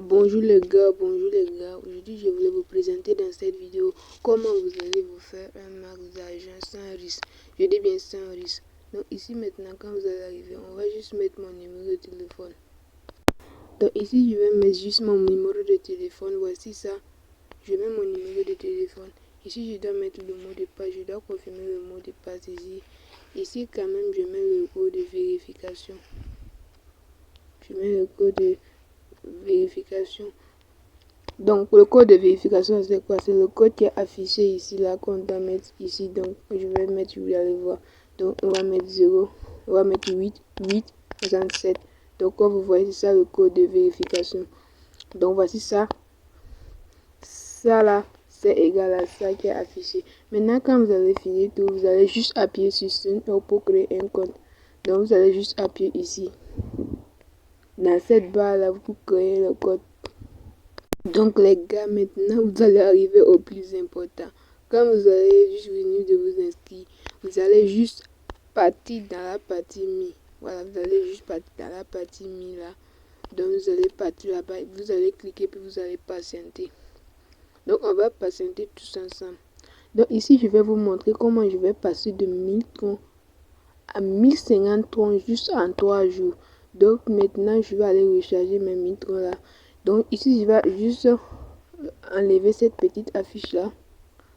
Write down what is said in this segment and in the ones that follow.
Bonjour les gars. Aujourd'hui je voulais vous présenter dans cette vidéo comment vous allez vous faire un max d'argent sans risque. Je dis bien sans risque. Donc ici maintenant quand vous allez arriver, on va juste mettre mon numéro de téléphone. Donc ici je vais mettre juste mon numéro de téléphone. Voici ça. Je mets mon numéro de téléphone. Ici je dois mettre le mot de passe. Je dois confirmer le mot de passe ici. Ici quand même je mets le code de vérification. Je mets le code de vérification. Donc le code de vérification c'est quoi? C'est le code qui est affiché ici là qu'on doit mettre ici. Donc je vais mettre, vous allez voir. Donc on va mettre 0, on va mettre 8 67. Donc comme vous voyez c'est ça le code de vérification. Donc voici ça. Ça là c'est égal à ça qui est affiché. Maintenant quand vous avez fini tout, vous allez juste appuyer sur Sign Up pour créer un compte. Donc vous allez juste appuyer ici. Dans cette barre là vous créez le code. Donc les gars, maintenant vous allez arriver au plus important. Quand vous allez juste venir de vous inscrire, vous allez juste partir dans la partie mi. Voilà, vous allez juste partir dans la partie mi là. Donc vous allez partir là-bas, vous allez cliquer puis vous allez patienter. Donc on va patienter tous ensemble. Donc ici je vais vous montrer comment je vais passer de 1000 troncs à 1050 troncs juste en 3 jours. Donc maintenant je vais aller recharger mes 1000 troncs là. Donc ici je vais juste enlever cette petite affiche là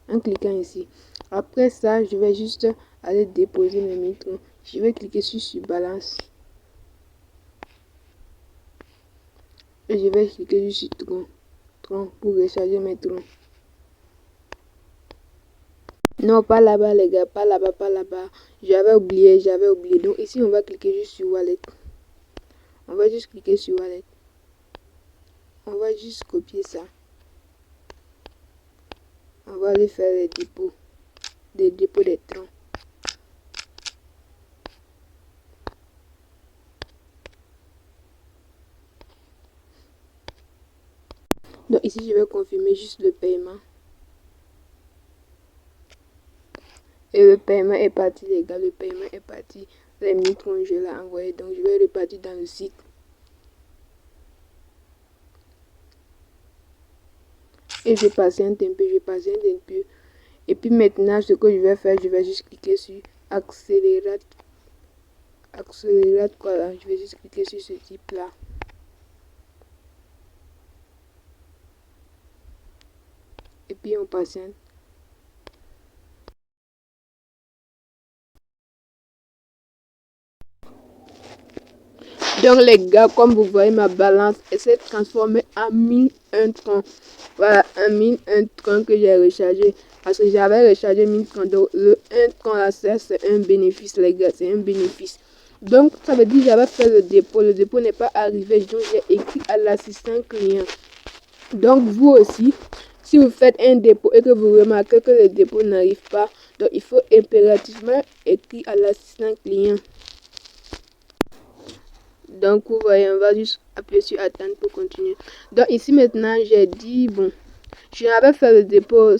en cliquant ici. Après ça je vais juste aller déposer mes 1000 troncs. Je vais cliquer sur balance et je vais cliquer sur tronc pour recharger mes troncs. Non, pas là-bas les gars, pas là-bas. J'avais oublié. Donc ici on va cliquer juste sur wallet. On va juste cliquer sur wallet. On va juste copier ça. On va aller faire les dépôts. Des dépôts des troncs. Donc ici je vais confirmer juste le paiement. Et le paiement est parti les gars, le paiement est parti. Les 1000 troncs je l'ai envoyé. Donc je vais repartir dans le site. Et je patiente un peu, Et puis maintenant ce que je vais faire, je vais juste cliquer sur accélérate quoi là. Je vais juste cliquer sur ce type là. Et puis on patiente. Donc les gars, comme vous voyez ma balance elle s'est transformée en 1001 troncs. Voilà, un 1001 troncs que j'ai rechargé. Parce que j'avais rechargé 1000 troncs. Donc le 1 tronc là, c'est un bénéfice les gars, c'est un bénéfice. Donc ça veut dire que j'avais fait le dépôt. Le dépôt n'est pas arrivé. Donc j'ai écrit à l'assistant client. Donc vous aussi, si vous faites un dépôt et que vous remarquez que le dépôt n'arrive pas, donc il faut impérativement écrire à l'assistant client. Donc vous voyez, on va juste appuyer sur attendre pour continuer. Donc ici maintenant j'ai dit bon, je n'avais fait le dépôt.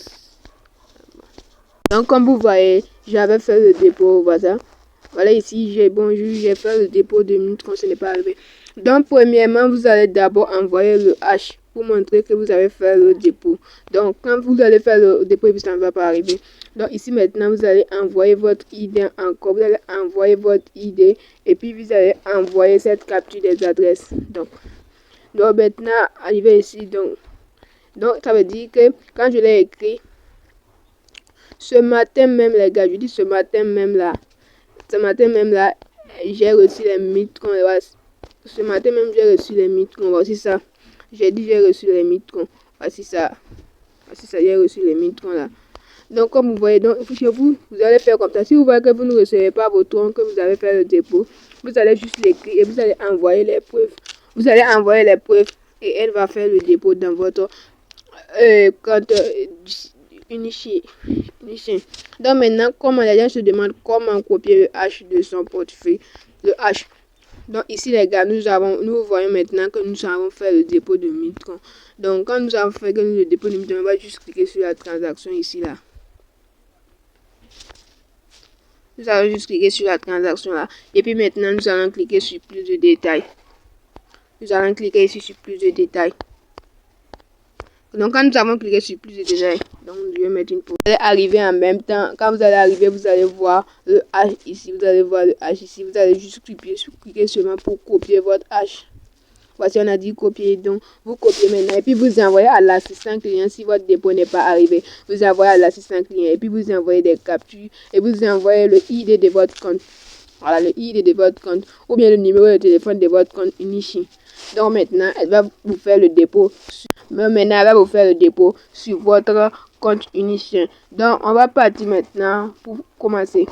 Donc comme vous voyez, j'avais fait le dépôt, voilà ici j'ai fait le dépôt de 1000 troncs, ce n'est pas arrivé. Donc premièrement vous allez d'abord envoyer le H pour montrer que vous avez fait le dépôt. Donc quand vous allez faire le dépôt et puis ça ne va pas arriver. Donc ici maintenant vous allez envoyer votre ID encore, vous allez envoyer votre ID et puis vous allez envoyer cette capture des adresses. Donc maintenant arrivé ici, donc ça veut dire que quand je l'ai écrit ce matin même les gars, je dis ce matin même là, j'ai reçu les 1000 troncs. Ce matin même j'ai reçu les 1000 troncs. Voici ça. J'ai dit j'ai reçu les 1000 troncs. Voici ça, j'ai reçu les 1000 troncs là. Donc comme vous voyez, donc chez vous, vous allez faire comme ça. Si vous voyez que vous ne recevez pas vos troncs, que vous avez fait le dépôt, vous allez juste l'écrire et vous allez envoyer les preuves. Vous allez envoyer les preuves et elle va faire le dépôt dans votre compte Unichi. Donc maintenant, comme les gens se demandent comment copier le H de son portefeuille, le H. Donc ici les gars, nous voyons maintenant que nous avons fait le dépôt de 1000 troncs. Donc quand nous avons fait le dépôt de 1000 troncs, on va juste cliquer sur la transaction ici là. Nous allons juste cliquer sur la transaction là. Et puis maintenant, nous allons cliquer sur plus de détails. Nous allons cliquer ici sur plus de détails. Donc, quand nous avons cliqué sur plus de détails, donc je vais mettre une pause. Vous allez arriver en même temps. Quand vous allez arriver, vous allez voir le H ici. Vous allez voir le H ici. Vous allez juste cliquer seulement pour copier votre H. Voici, on a dit copier. Donc, vous copiez maintenant. Et puis, vous envoyez à l'assistant client si votre dépôt n'est pas arrivé. Vous envoyez à l'assistant client. Et puis, vous envoyez des captures. Et vous envoyez le ID de votre compte. Voilà, le ID de votre compte. Ou bien le numéro de téléphone de votre compte Unichi. Donc, maintenant, elle va vous faire le dépôt. Maintenant, elle va vous faire le dépôt sur votre compte Unichi. Donc, on va partir maintenant pour commencer.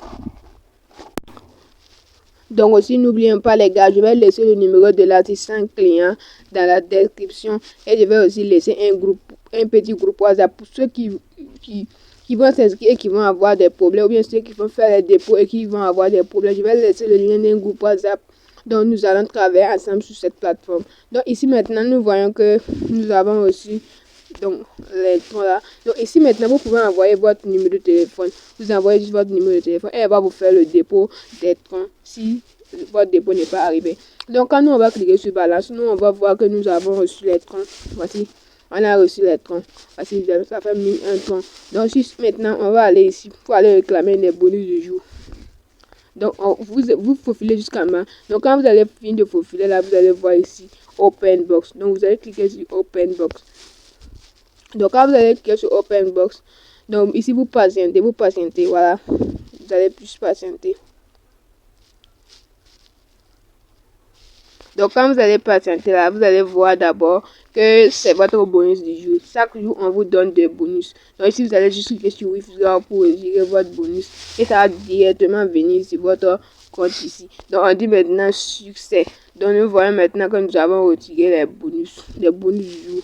Donc aussi, n'oubliez pas les gars, je vais laisser le numéro de l'assistant client dans la description. Et je vais aussi laisser un petit groupe WhatsApp pour ceux qui vont s'inscrire et qui vont avoir des problèmes. Ou bien ceux qui vont faire les dépôts et qui vont avoir des problèmes. Je vais laisser le lien d'un groupe WhatsApp. Donc nous allons travailler ensemble sur cette plateforme. Donc ici maintenant, nous voyons que nous avons aussi donc les trois là. Donc ici maintenant, vous pouvez envoyer votre numéro de téléphone. Vous envoyez juste votre numéro de téléphone et elle va vous faire le dépôt des trains si votre dépôt n'est pas arrivé. Donc quand nous on va cliquer sur balance, nous on va voir que nous avons reçu les trains. Voici, on a reçu les trains. Voici, ça fait 1001 trains. Donc juste maintenant, on va aller ici pour aller réclamer les bonus du jour. Donc vous faufilez jusqu'à bas. Donc quand vous allez finir de faufiler là, vous allez voir ici Open Box. Donc vous allez cliquer sur Open Box. Donc quand vous allez cliquer sur Open Box, donc ici vous patientez, voilà. Vous allez plus patienter. Donc quand vous allez patienter là, vous allez voir d'abord que c'est votre bonus du jour. Chaque jour, on vous donne des bonus. Donc ici, vous allez juste cliquer sur Withdraw pour retirer votre bonus. Et ça va directement venir sur votre compte ici. Donc on dit maintenant succès. Donc nous voyons maintenant que nous avons retiré les bonus du jour.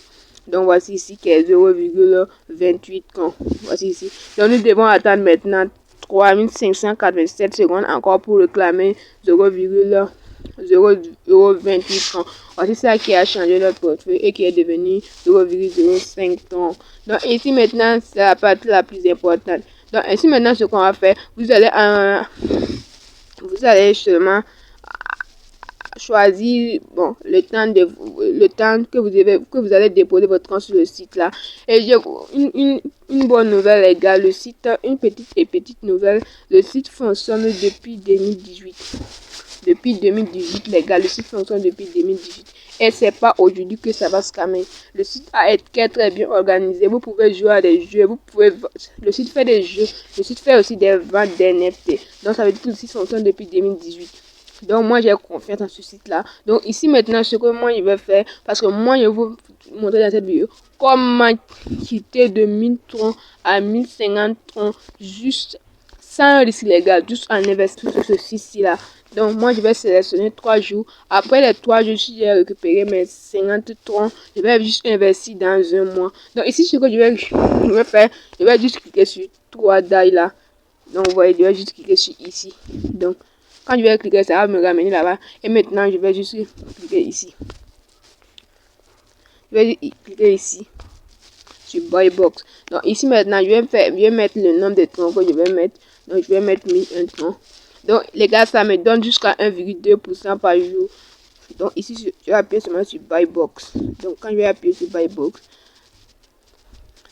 Donc voici ici qui est 0,28 quand. Voici ici. Donc nous devons attendre maintenant 3587 secondes encore pour réclamer 0,28 francs. Voici ça qui a changé notre portefeuille et qui est devenu 0,05 francs. Donc ici maintenant, c'est la partie la plus importante. Donc ici maintenant, ce qu'on va faire, vous allez seulement choisir le temps que vous allez déposer votre compte sur le site là. Et j'ai une bonne nouvelle les gars, le site, une petite nouvelle, le site fonctionne depuis 2018. Depuis 2018 les gars, le site fonctionne depuis 2018 et c'est pas aujourd'hui que ça va scammer. Le site a été très bien organisé, vous pouvez jouer à des jeux, le site fait des jeux, le site fait aussi des ventes d'NFT. Donc ça veut dire que le site fonctionne depuis 2018. Donc moi j'ai confiance en ce site là. Donc ici maintenant ce que moi je vais faire, parce que moi je vais vous montrer dans cette vidéo comment quitter de 1000 troncs à 1050 troncs juste sans risque légal, juste en investissant sur ce site là. Donc moi je vais sélectionner 3 jours. Après les 3 jours, si j'ai récupéré mes 50 troncs, je vais juste investir dans un mois. Donc ici ce que je vais faire, je vais juste cliquer sur 3 dailles là. Donc vous voyez, je vais juste cliquer sur ici. Donc quand je vais cliquer, ça va me ramener là-bas. Et maintenant, je vais juste cliquer ici. Je vais cliquer ici sur Buy Box. Donc ici maintenant, je vais mettre le nombre de troncs que je vais mettre. Donc je vais mettre 1001 troncs. Donc les gars, ça me donne jusqu'à 1,2% par jour. Donc ici, je vais appuyer seulement sur Buy Box. Donc quand je vais appuyer sur Buy Box,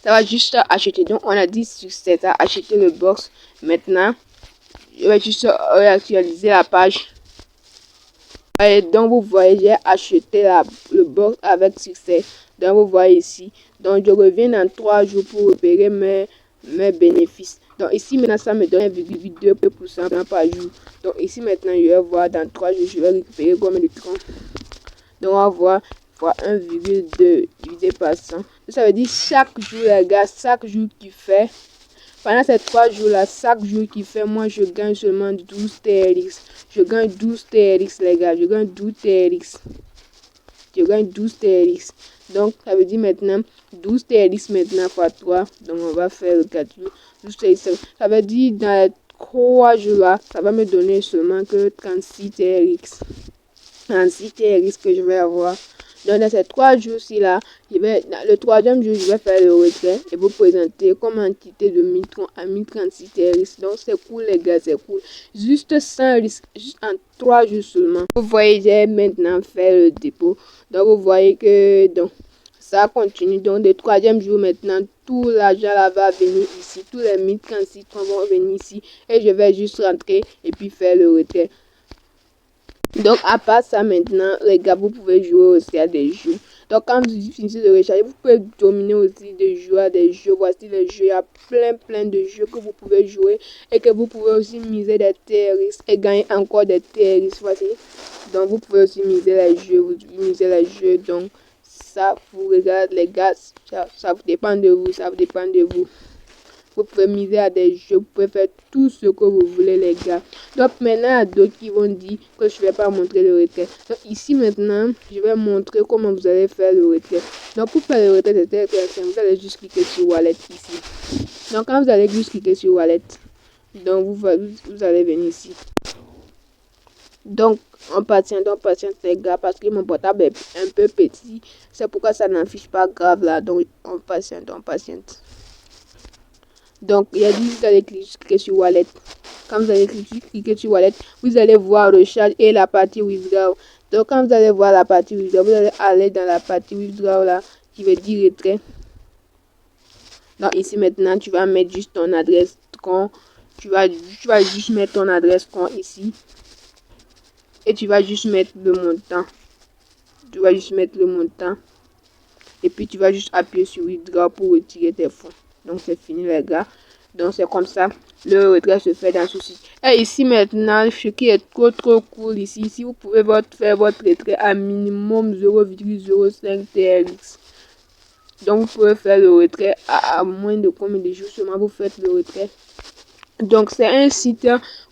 ça va juste acheter. Donc on a dit succès, ça a acheté le box. Maintenant, je vais juste réactualiser la page. Et donc vous voyez, j'ai acheté le box avec succès. Donc vous voyez ici. Donc je reviens dans 3 jours pour repérer mes bénéfices. Donc ici maintenant ça me donne 1,2% par jour. Donc ici maintenant je vais voir dans 3 jours je vais récupérer combien de troncs. Donc on va voir 1,2 divisé par 100. Ça veut dire chaque jour les gars, chaque jour qui fait. Pendant ces 3 jours là, chaque jour qui fait, moi je gagne seulement 12 TRX. Je gagne 12 TRX les gars, je gagne 12 TRX. Je gagne 12 TRX. Donc ça veut dire maintenant 12 TRX maintenant fois 3. Donc on va faire le calcul. 12 TRX. Ça veut dire dans les 3 jours là, ça va me donner seulement que 36 TRX. 36 TRX que je vais avoir. Donc dans ces 3 jours-ci là, le 3e jour, je vais faire le retrait et vous présenter comment quitter de 1000 troncs à 1036 TRX. Donc c'est cool les gars, c'est cool. Juste sans risque, juste en 3 jours seulement. Vous voyez, j'ai maintenant fait le dépôt. Donc vous voyez que donc ça continue. Donc, le troisième jour maintenant, tout l'argent là va venir ici. Tous les 1036 vont venir ici. Et je vais juste rentrer et puis faire le retrait. Donc, à part ça, maintenant, les gars, vous pouvez jouer aussi à des jeux. Donc, quand vous finissez de recharger, vous pouvez dominer aussi de jouer à des jeux. Voici les jeux. Il y a plein de jeux que vous pouvez jouer et que vous pouvez aussi miser des TRX et gagner encore des TRX. Voici. Donc, vous pouvez aussi miser les jeux. Vous misez les jeux. Donc, ça vous regarde, les gars. Ça vous dépend de vous. Ça vous dépend de vous. Vous pouvez miser à des jeux, vous pouvez faire tout ce que vous voulez, les gars. Donc maintenant, il y a d'autres qui vont dire que je ne vais pas montrer le retrait. Donc ici maintenant, je vais montrer comment vous allez faire le retrait. Donc pour faire le retrait, c'est très simple. Vous allez juste cliquer sur Wallet ici. Donc quand vous allez juste cliquer sur Wallet, donc vous allez venir ici. Donc on patiente les gars, parce que mon portable est un peu petit. C'est pourquoi ça n'affiche pas grave là. Donc on patiente. Donc, il y a dit vous allez cliquer sur Wallet. Quand vous allez cliquer sur Wallet, vous allez voir Recharge et la partie Withdraw. Donc, quand vous allez voir la partie Withdraw, vous allez aller dans la partie Withdraw là, qui veut dire retrait. Donc, ici maintenant, tu vas mettre juste ton adresse compte. Tu vas juste mettre ton adresse compte ici. Et tu vas juste mettre le montant. Et puis, tu vas juste appuyer sur Withdraw pour retirer tes fonds. Donc, c'est fini, les gars. Donc, c'est comme ça. Le retrait se fait dans ce site. Et ici, maintenant, ce qui est trop cool ici, vous pouvez faire votre retrait à minimum 0,05 TRX. Donc, vous pouvez faire le retrait à moins de combien de jours seulement vous faites le retrait. Donc, c'est un site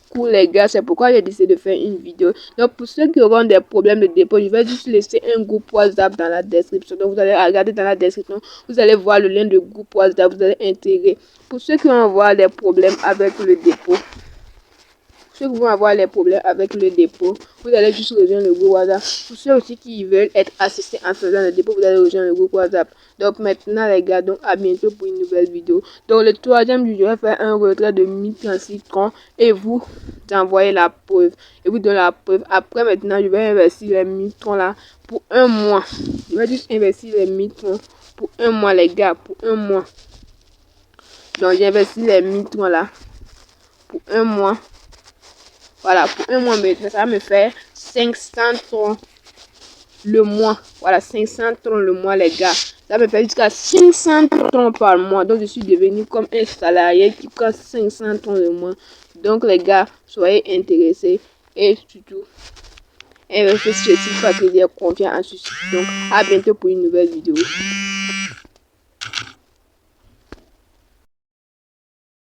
cool, les gars. C'est pourquoi j'ai décidé de faire une vidéo. Donc, pour ceux qui auront des problèmes de dépôt, je vais juste laisser un groupe WhatsApp dans la description. Donc, vous allez regarder dans la description. Vous allez voir le lien de groupe WhatsApp. Vous allez intégrer. Pour ceux qui vont avoir des problèmes avec le dépôt, vous allez juste rejoindre le groupe WhatsApp. Pour ceux aussi qui veulent être assistés en faisant le dépôt, vous allez rejoindre le groupe WhatsApp. Donc maintenant les gars, donc à bientôt pour une nouvelle vidéo. Donc le troisième jour, je vais faire un retrait de 1036 troncs et vous envoyez la preuve. Et vous donnez la preuve. Après maintenant, je vais investir les 1000 troncs là pour un mois. Je vais juste investir les 1000 troncs pour un mois, les gars, pour un mois. Donc j'ai investi les 1000 troncs là pour un mois. Voilà, pour un mois, mais ça va me faire 500 troncs le mois. Voilà, 500 troncs le mois, les gars. Ça me fait jusqu'à 500 troncs par mois. Donc, je suis devenu comme un salarié qui prend 500 troncs le mois. Donc, les gars, soyez intéressés. Et surtout, investissez sur Patrick, confiant en ceci. Donc, à bientôt pour une nouvelle vidéo.